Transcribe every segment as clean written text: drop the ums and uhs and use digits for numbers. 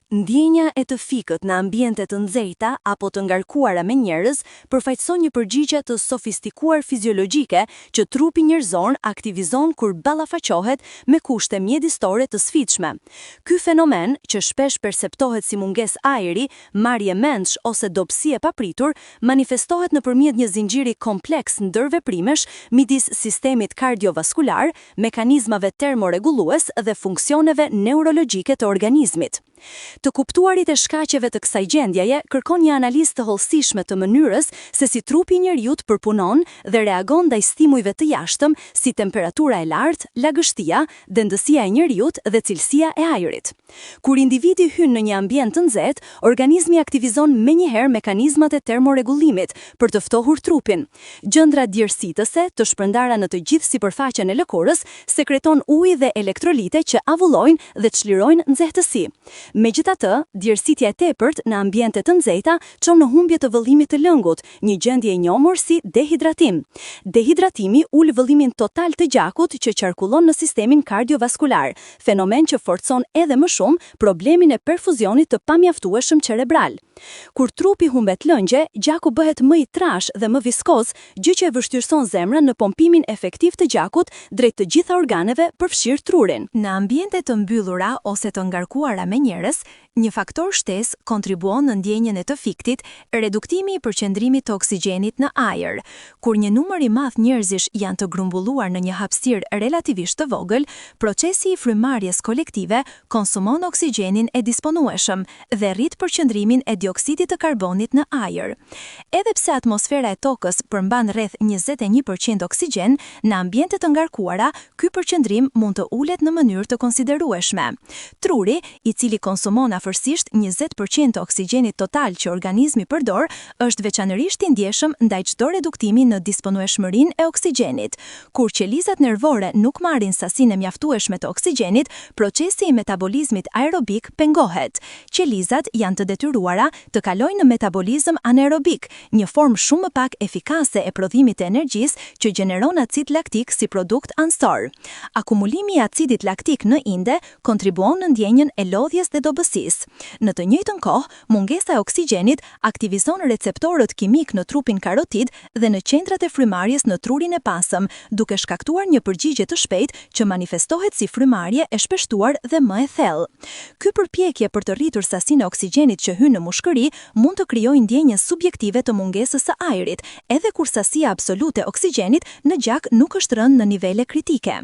Ndjenja e të fikët në ambiente të nxehta apo të ngarkuara me njerëz përfaqëson një përgjigje të sofistikuar fiziologjike që trupi njerëzor aktivizon kur ballafaqohet me kushte mjedisore të sfidshme. Ky fenomen, që shpesh perceptohet si mungesë ajri, marrje mendsh ose dobësi e papritur, manifestohet nëpërmjet një zinxhiri kompleks ndërveprimesh midis sistemit kardiovaskular, mekanizmave termoregullues dhe funksioneve neurologjike të organizmit. Të kuptuarit e shkaqeve të kësaj gjendjeje kërkon një analizë të hollësishme të mënyrës se si trupi i njeriut përpunon dhe reagon ndaj stimujve të jashtëm si temperatura e lartë, lagështia, dendësia e njeriut dhe cilësia e ajrit. Kur individi hyn në një ambient të nxehtë, organizmi aktivizon menjëherë mekanizmat e termoregullimit për të ftohur trupin. Gjëndra djersitëse të shpërndara në të gjithë sipërfaqen e lëkurës sekreton ujë dhe elektrolite që avullojnë dhe çlirojnë nxehtësi. Megjithatë, djersitja e tepërt në ambiente të nxehta çon në humbje të vëllimit të lëngut, një gjendje e njohur si dehidratim. Dehidratimi ul vëllimin total të gjakut që qarkullon në sistemin kardiovaskular, fenomen që forcon edhe më shumë problemin e perfuzionit të pamjaftueshëm cerebral. Kur trupi humbet lëngje, gjaku bëhet më i trash dhe më viskoz, gjë që e vështirëson zemrën në pompimin efektiv të gjakut drejt të gjitha organeve, përfshirë trurin. Në ambiente të mbyllura ose të ngarkuara me njerëz, një faktor shtesë kontribuon në ndjenjen e të fiktit, reduktimi i përqendrimit të oksigjenit në ajër. Kur një numër i madh njerëzish janë të grumbulluar në një hapësirë relativisht të vogël, procesi i frymarrjes kolektive konsumon oksigjenin e disponueshëm dhe rrit përqendrimin e dioksidit të karbonit në ajër. Edhe pse atmosfera e tokës përmban rreth 21% oksigjen, në ambiente të ngarkuara, ky përqendrim mund të ulet në mënyrë të konsiderueshme. Truri, i cili konsumon afërsisht 20% të oksigjenit total që organizmi përdor, është veçanërisht i ndjeshëm ndaj çdo reduktimi në disponueshmërinë e oksigjenit. Kur qelizat nervore nuk marrin sasinë e mjaftueshme të oksigjenit, procesi i metabolizmit aerobik pengohet. Qelizat janë të detyruara të kalojnë në metabolizëm anaerobik, një formë shumë më pak efikase e prodhimit të energjisë që gjeneron acid laktik si produkt ansor. Akumulimi i acidit laktik në inde kontribuon në ndjenjen e lodhjes dhe dobësisë. Në të njëjtën kohë, mungesa e oksigjenit aktivizon receptorët kimik në trupin karotid dhe në qendrat e frymarrjes në trurin e pasëm, duke shkaktuar një përgjigje të shpejtë që manifestohet si frymarrje e shpeshtuar dhe më e thellë. Ky përpjekje për të rritur sasinë e oksigjenit që hyn në mushkëri mund të krijojë ndjenje subjektive të mungesës së ajrit, edhe kur sasia absolute e oksigjenit në gjak nuk është rënë në nivele kritike.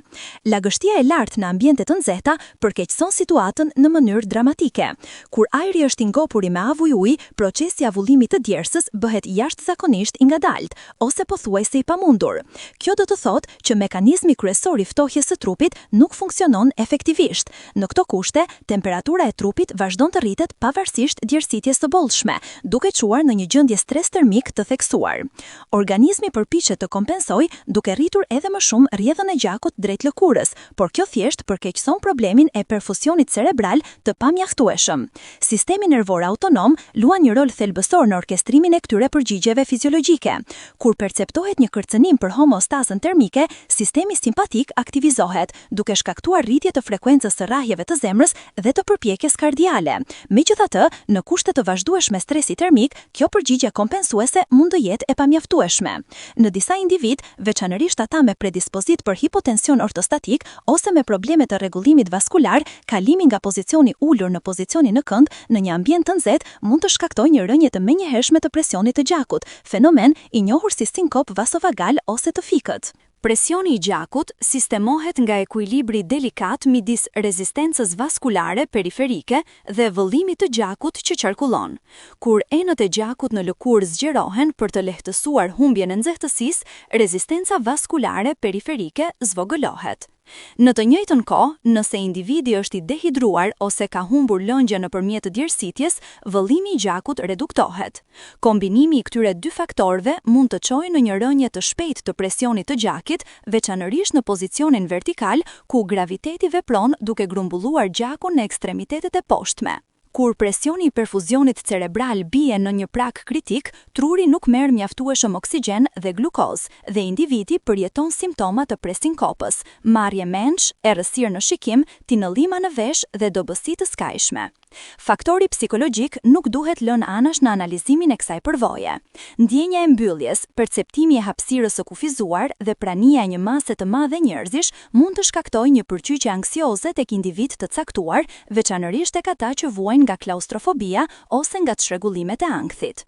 Lagështia e lartë në ambiente të nxehta përkeqëson situatën në mënyrë dramatike. Kur ajri është i ngopur me avuj ujë, procesi i avullimit të djersës bëhet jashtëzakonisht i ngadalt ose pothuajse i pamundur. Kjo do të thotë që mekanizmi kryesor i ftohjes së trupit nuk funksionon efektivisht. Në këto kushte, temperatura e trupit vazhdon të rritet pavarësisht djersitjes së bollshme, duke çuar në një gjendje stres termik të theksuar. Organizmi përpiqet të kompensojë duke rritur edhe më shumë rrjedhën e gjakut drejt lëkurës, por kjo thjesht përkeqëson problemin e perfusionit cerebral të pamjaftueshëm. Sistemi nervor autonom luan një rol thelbësor në orkestrimin e këtyre përgjigjeve fiziologjike. Kur perceptohet një kërcënim për homostazën termike, sistemi simpatik aktivizohet, duke shkaktuar rritje të frekuencës së rrahjeve të zemrës dhe të përpjekjes kardiale. Megjithatë, në kushte të vazhdueshme stresi termik, kjo përgjigje kompensuese mund të jetë e pamjaftueshme. Në disa individ, veçanërisht ata me predispozit për hipotension ortostatik ose me probleme të rregullimit vaskular, kalimi nga pozicioni ulur në pozicionin në kënd në një ambient të nxehtë mund të shkaktojë një rënje të menjëhershme të presionit të gjakut, fenomen i njohur si sinkop vasovagal ose të fikët. Presioni i gjakut sistemohet nga ekuilibri delikat midis rezistencës vaskulare periferike dhe vëllimit të gjakut që qarkullon. Kur enët e gjakut në lëkurë zgjerohen për të lehtësuar humbjen e nxehtësisë, rezistenca vaskulare periferike zvogëlohet. Në të njëjtën kohë, nëse individi është i dehidruar ose ka humbur lëngje nëpërmjet djersitjes, vëllimi i gjakut reduktohet. Kombinimi i këtyre dy faktorëve mund të çojë në një rënje të shpejtë të presionit të gjakit, veçanërisht në pozicionin vertikal, ku graviteti vepron duke grumbulluar gjakun në ekstremitetet e poshtme. Kur presioni i perfuzionit cerebral bie në një prak kritik, truri nuk merr mjaftueshëm oksigjen dhe glukozë dhe individi përjeton simptoma të presinkopës, marrje mendsh, errësirë në shikim, tinëllima në vesh dhe dobësi të skajshme. Faktori psikologjik nuk duhet lënë anash në analizimin e kësaj përvoje. Ndjenja e mbylljes, perceptimi e hapësirës së kufizuar dhe prania e një mase të madhe njerëzish mund të shkaktojë një përqyqje anksioze tek individ të caktuar, veçanërisht tek ata që vuajnë nga klaustrofobia ose nga çrregullimet e ankthit.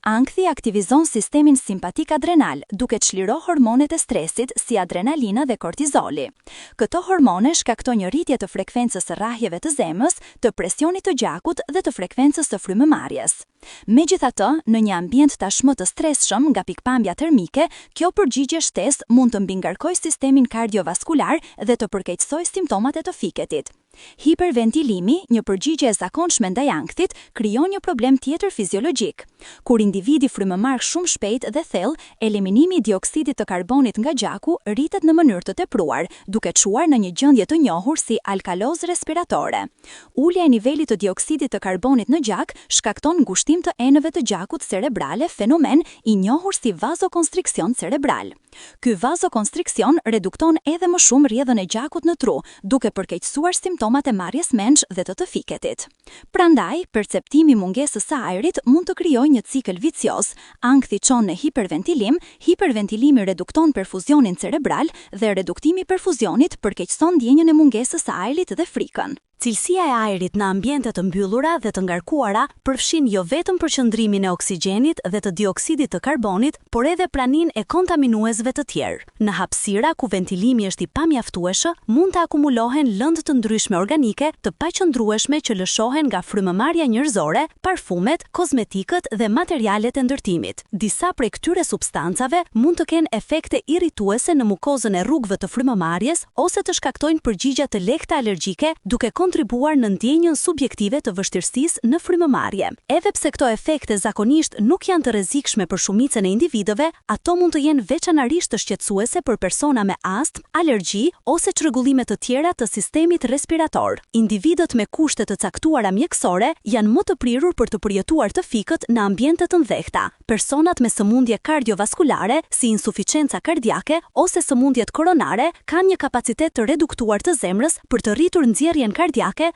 Ankthi aktivizon sistemin simpatik adrenal, duke çliro hormonet e stresit si adrenalina dhe kortizoli. Këto hormone shkaktojnë një rritje të frekuencës së rrahjeve të zemrës, të presionit të gjakut dhe të frekuencës së frymëmarrjes. Megjithatë, në një ambient tashmë të stresshëm nga pikpamja termike, kjo përgjigje shtesë mund të mbingarkojë sistemin kardiovaskular dhe të përkeqësojë simptomat e të fiketit. Hiperventilimi, një përgjigje e zakonshme ndaj ankthit, krijon një problem tjetër fiziologjik. Kur individi frymëmarr shumë shpejt dhe thellë, eliminimi i dioksidit të karbonit nga gjaku rritet në mënyrë të tepruar, duke çuar në një gjendje të njohur si alkalozë respiratore. Ulja e nivelit të dioksidit të karbonit në gjak shkakton ngushtim të enëve të gjakut cerebrale, fenomen i njohur si vazokonstriksion cerebral. Ky vazokonstriksion redukton edhe më shumë rrjedhën e gjakut në tru, duke përkeqësuar simptomat e marrjes mendsh dhe të fiketit. Prandaj, perceptimi mungesës së ajrit mund të krijojë një cikël vicioz. Ankthi çon në hiperventilim, hiperventilimi redukton perfuzionin cerebral dhe reduktimi i perfuzionit përkeqëson ndjenjën e mungesës së ajrit dhe frikën. Cilësia e ajrit në ambiente të mbyllura dhe të ngarkuara përfshin jo vetëm përqendrimin e oksigjenit dhe të dioksidit të karbonit, por edhe praninë e kontaminuesve të tjerë. Në hapësira ku ventilimi është i pamjaftueshëm, mund të akumulohen lëndë të ndryshme organike të paqëndrueshme që lëshohen nga frymëmarrja njerëzore, parfumet, kozmetikët dhe materialet e ndërtimit. Disa prej këtyre substancave mund të kenë efekte irrituese në mukozën e rrugëve të frymëmarrjes ose të shkaktojnë përgjigje të lehta alergjike, duke kontribuar në ndjenjën subjektive të vështirësisë në frymëmarrje. Edhe pse këto efekte zakonisht nuk janë të rrezikshme për shumicën e individëve, ato mund të jenë veçanërisht të shqetësuese për persona me astmë, alergji ose çrregullime të tjera të sistemit respirator. Individët me kushte të caktuara mjekësore janë më të prirur për të përjetuar të fikët në ambiente të nxehta. Personat me sëmundje kardiovaskulare, si insuficienca kardiake ose sëmundjet koronare, kanë një kapacitet të reduktuar të zemrës për të rritur nxjerrjen kardiake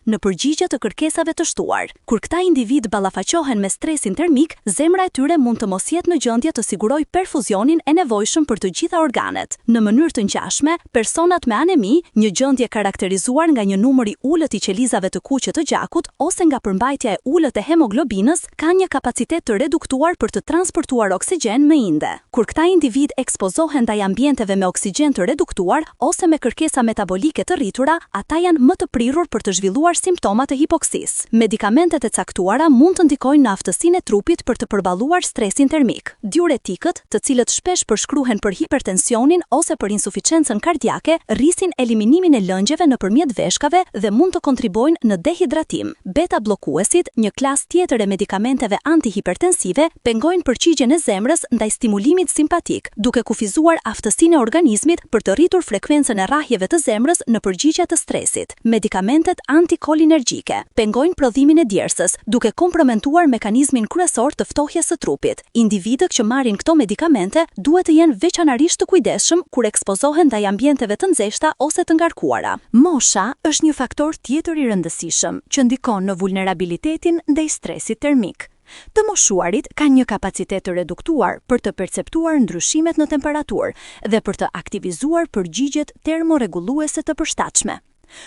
në përgjigje të kërkesave të shtuar. Kur këta individ ballafaqohen me stresin termik, zemra e tyre mund të mos jetë në gjendje të sigurojë perfuzionin e nevojshëm për të gjitha organet. Në mënyrë të ngjashme, personat me anemi, një gjendje karakterizuar nga një numër i ulët i qelizave të kuqe të gjakut ose nga përmbajtja e ulët e hemoglobinës, kanë një kapacitet të reduktuar për të transportuar oksigjen më inde. Kur këta individ ekspozohen ndaj ambienteve me oksigjen të reduktuar ose me kërkesa metabolike të rritura, ata janë më të prirur për të zhvilluar simptomat e hipoksisë. Medikamentet e caktuara mund të ndikojnë në aftësinë e trupit për të përballuar stresin termik. Diuretikët, të cilët shpesh përshkruhen për hipertensionin ose për insuficiencën kardiake, rrisin eliminimin e lëngjeve nëpërmjet veshkave dhe mund të kontribuojnë në dehidratim. Beta bllokuesit, një klasë tjetër e medikamenteve antihipertensive, pengojnë përgjigjen e zemrës ndaj stimulimit simpatik, duke kufizuar aftësinë e organizmit për të rritur frekuencën e rrahjeve të zemrës në përgjigje të stresit. Medikamentet antikolinergjike pengojnë prodhimin e djersës, duke kompromentuar mekanizmin kryesor të ftohjes së trupit. Individët që marrin këto medikamente duhet të jenë veçanërisht të kujdesshëm kur ekspozohen ndaj ambienteve të nxehta ose të ngarkuara. Mosha është një faktor tjetër i rëndësishëm që ndikon në vulnerabilitetin ndaj stresit termik. Të moshuarit kanë një kapacitet të reduktuar për të perceptuar ndryshimet në temperaturë dhe për të aktivizuar përgjigjet termoregulluese të përshtatshme.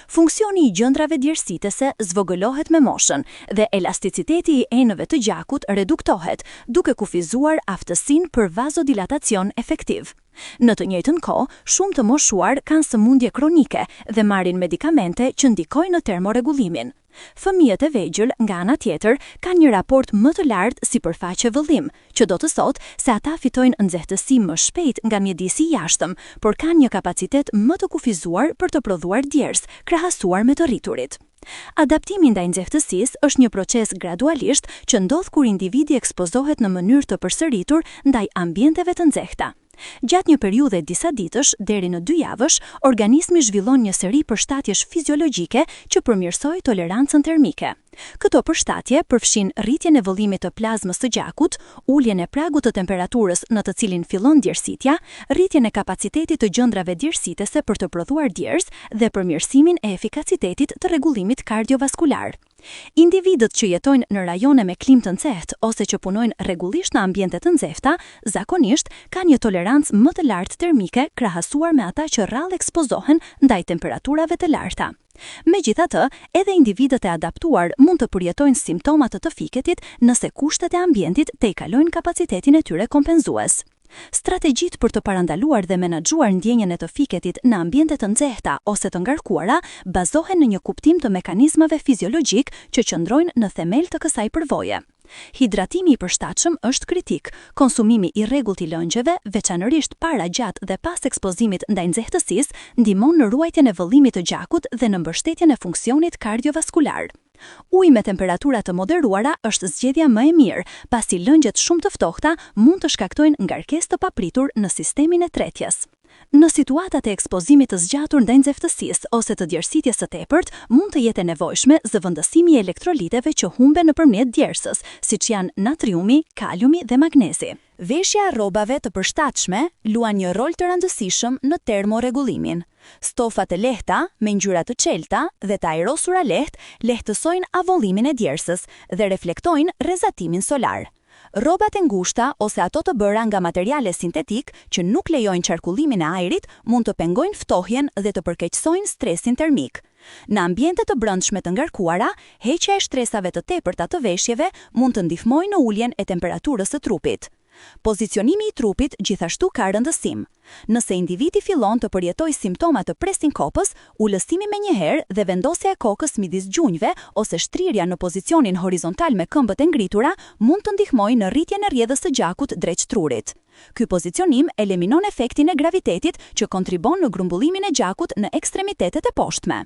Funksioni i gjendrave djersitese zvogëlohet me moshën dhe elasticiteti i enëve të gjakut reduktohet, duke kufizuar aftësinë për vazodilatacion efektiv. Në të njëjtën kohë, shumë të moshuar kanë sëmundje kronike dhe marrin medikamente që ndikojnë në termoregullimin. Fëmijët e vegjël, nga ana tjetër, kanë një raport më të lartë sipërfaqe vëllim, që do të thotë se ata fitojnë nxehtësi më shpejt nga mjedisi i jashtëm, por kanë një kapacitet më të kufizuar për të prodhuar djersë, krahasuar me të rriturit. Adaptimi ndaj nxehtësisë është një proces gradualisht që ndodh kur individi ekspozohet në mënyrë të përsëritur ndaj ambienteve të nxehta. Gjatë një periudhe disa ditësh deri në 2 javësh, organizmi zhvillon një seri përshtatjesh fiziologjike që përmirësojnë tolerancën termike. Këto përshtatje përfshin rritjen e vëllimit të plazmës së gjakut, uljen e pragut të temperaturës në të cilin fillon djersitja, rritjen e kapacitetit të gjendrave djersitese për të prodhuar djers dhe përmirësimin e efikacitetit të rregullimit kardiovaskular. Individët që jetojnë në rajone me klimë të nxehtë ose që punojnë rregullisht në ambiente të nxehta, zakonisht kanë një tolerancë më të lartë termike krahasuar me ata që rrallë ekspozohen ndaj temperaturave të larta. Megjithatë, edhe individët e adaptuar mund të përjetojnë simptomat të fiketit nëse kushtet e ambientit tejkalojnë kapacitetin e tyre kompenzues. Strategjitë për të parandaluar dhe menaxhuar ndjenjen e të fiketit në ambiente të nxehta ose të ngarkuara bazohen në një kuptim të mekanizmave fiziologjik që qëndrojnë në themel të kësaj përvoje. Hidratimi i përshtatshëm është kritik. Konsumimi i rregullt i lëngjeve, veçanërisht para, gjatë dhe pas ekspozimit ndaj nxehtësisë, ndihmon në ruajtjen e vëllimit të gjakut dhe në mbështetjen e funksionit kardiovaskular. Uji me temperatura të moderuara është zgjedhja më e mirë, pasi lëngjet shumë të ftohta mund të shkaktojnë ngarkesë të papritur në sistemin e tretjes. Në situatat e ekspozimit të zgjatur ndaj nxehtësisë ose të djersitjes së tepërt, mund të jetë e nevojshme zëvendësimi i elektroliteve që humben nëpërmjet djersës, siç janë natriumi, kaliumi dhe magnezi. Veshja e rrobave të përshtatshme luan një rol të rëndësishëm në termorregullimin. Stofat e lehta, me ngjyra të çelta dhe të ajrosura lehtësojnë avollimin e djersës dhe reflektojnë rrezatimin solar. Rrobat e ngushta ose ato të bëra nga materiale sintetik që nuk lejojnë qarkullimin e ajrit mund të pengojnë ftohjen dhe të përkeqësojnë stresin termik. Në ambiente të brendshme të ngarkuara, heqja e shtresave të tepërta të veshjeve mund të ndihmojë në uljen e temperaturës së trupit. Pozicionimi i trupit gjithashtu ka rëndësim. Nëse individi fillon të përjetojë simptoma të presinkopës, ulësimi menjëherë dhe vendosja e kokës midis gjunjëve ose shtrirja në pozicionin horizontal me këmbët e ngritura mund të ndihmojë në rritjen e rrjedhës së gjakut drejt trurit. Ky pozicionim eliminon efektin e gravitetit që kontribon në grumbullimin e gjakut në ekstremitetet e poshtme.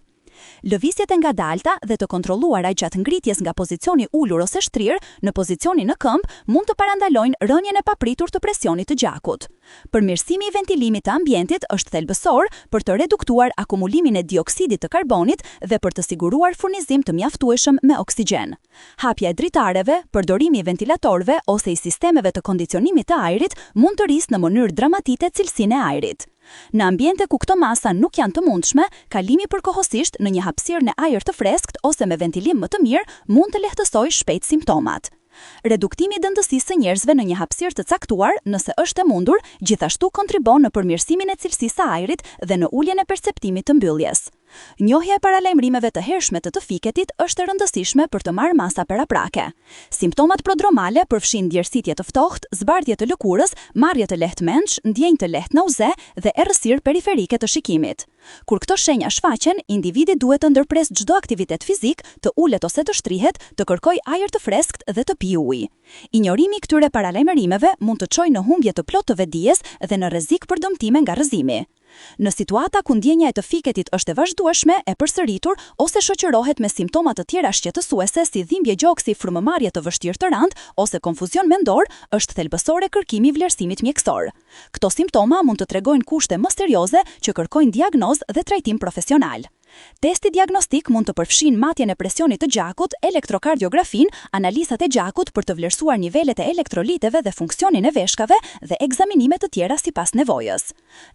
Lëvizjet e ngadalta dhe të kontrolluara gjatë ngritjes nga pozicioni ulur ose shtrir në pozicionin në këmbë mund të parandalojnë rënjen e papritur të presionit të gjakut. Përmirësimi i ventilimit të ambientit është thelbësor për të reduktuar akumulimin e dioksidit të karbonit dhe për të siguruar furnizim të mjaftueshëm me oksigjen. Hapja e dritareve, përdorimi i ventilatorëve ose i sistemeve të kondicionimit të ajrit mund të rrisë në mënyrë dramatike cilësinë e ajrit. Në ambiente ku këto masa nuk janë të mundshme, kalimi përkohësisht në një hapësirë në ajër të freskët ose me ventilim më të mirë mund të lehtësojë shpejt simptomat. Reduktimi i dëndësisë së njerëzve në një hapësirë të caktuar, nëse është e mundur, gjithashtu kontribon në përmirësimin e cilësisë së ajrit dhe në uljen e perceptimit të mbylljes. Njohja e paralajmërimeve të hershme të fiketit është e rëndësishme për të marrë masa paraprake. Simptomat prodromale përfshin djersitje të ftohtë, zbardhje të lëkurës, marrje të lehtë mendsh, ndjenjë të lehtë nauze dhe errësirë periferike të shikimit. Kur këto shenja shfaqen, individi duhet të ndërpresë çdo aktivitet fizik, të ulet ose të shtrihet, të kërkojë ajër të freskët dhe të pijë ujë. Injorimi i këtyre paralajmërimeve mund të çojë në humbje të plotë të vetdijes dhe në rrezik për dëmtime nga rrëzimi. Në situata ku ndjenja e të fiketit është e vazhdueshme, e përsëritur ose shoqërohet me simptoma të tjera shqetësuese si dhimbje gjoksi, frymëmarrje të vështirë të rënd ose konfuzion mendor, është thelbësore kërkimi i vlerësimit mjekësor. Këto simptoma mund të tregojnë kushte më serioze që kërkojnë diagnozë dhe trajtim profesional. Testi diagnostik mund të përfshin matjen e presionit të gjakut, elektrokardiografin, analizat e gjakut për të vlerësuar nivelet e elektroliteve dhe funksionin e veshkave dhe ekzaminime të tjera sipas nevojës.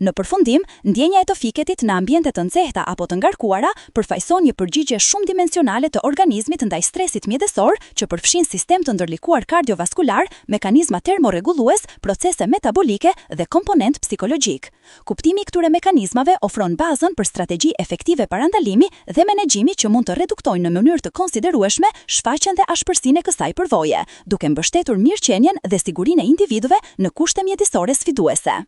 Në përfundim, ndjenja e të fiketit në ambiente të nxehta apo të ngarkuara përfaqëson një përgjigje shumë dimensionale të organizmit ndaj stresit mjedisor, që përfshin sistem të ndërlikuar kardiovaskular, mekanizma termorregullues, procese metabolike dhe komponent psikologjik. Kuptimi i këtyre mekanizmave ofron bazën për strategji efektive parandalimi dhe menaxhimi që mund të reduktojnë në mënyrë të konsiderueshme shfaqjen dhe ashpërsinë e kësaj përvoje, duke mbështetur mirëqenien dhe sigurinë e individëve në kushte mjedisore sfiduese.